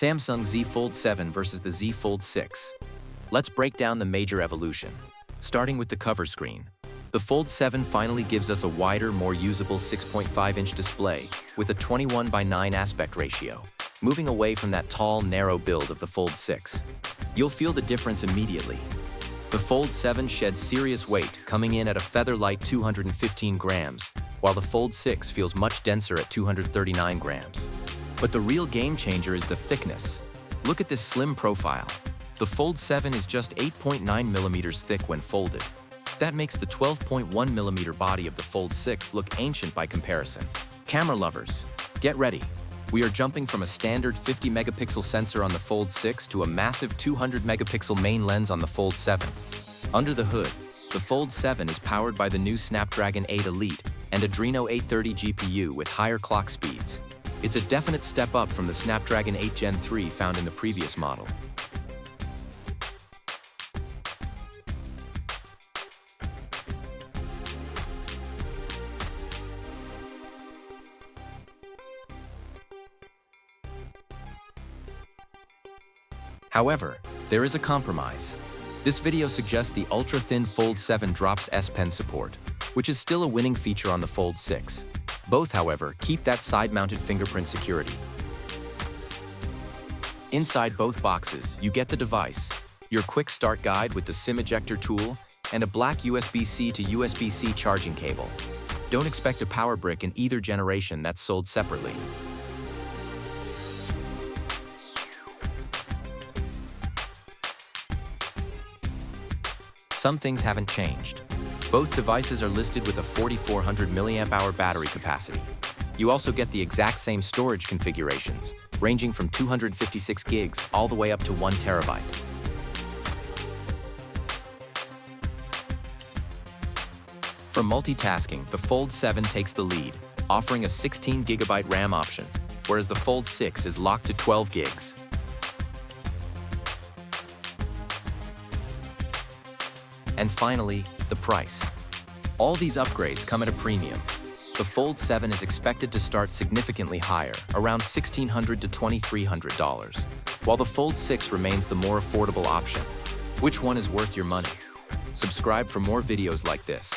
Samsung Z Fold 7 versus the Z Fold 6. Let's break down the major evolution. Starting with the cover screen. The Fold 7 finally gives us a wider, more usable 6.5-inch display with a 21:9 aspect ratio, moving away from that tall, narrow build of the Fold 6. You'll feel the difference immediately. The Fold 7 sheds serious weight, coming in at a feather-light 215 grams, while the Fold 6 feels much denser at 239 grams. But the real game changer is the thickness. Look at this slim profile. The Fold 7 is just 8.9 millimeters thick when folded. That makes the 12.1 millimeter body of the Fold 6 look ancient by comparison. Camera lovers, get ready. We are jumping from a standard 50 megapixel sensor on the Fold 6 to a massive 200 megapixel main lens on the Fold 7. Under the hood, the Fold 7 is powered by the new Snapdragon 8 Elite and Adreno 830 GPU with higher clock speeds. It's a definite step up from the Snapdragon 8 Gen 3 found in the previous model. However, there is a compromise. This video suggests the ultra-thin Fold 7 drops S Pen support, which is still a winning feature on the Fold 6. Both, however, keep that side-mounted fingerprint security. Inside both boxes, you get the device, your quick start guide with the SIM ejector tool, and a black USB-C to USB-C charging cable. Don't expect a power brick in either generation that's sold separately. Some things haven't changed. Both devices are listed with a 4400 mAh battery capacity. You also get the exact same storage configurations, ranging from 256 gigs all the way up to 1 terabyte. For multitasking, the Fold 7 takes the lead, offering a 16 gigabyte RAM option, whereas the Fold 6 is locked to 12 gigs. And finally, the price. All these upgrades come at a premium. The Fold 7 is expected to start significantly higher, around $1,600 to $2,300, while the Fold 6 remains the more affordable option. Which one is worth your money? Subscribe for more videos like this.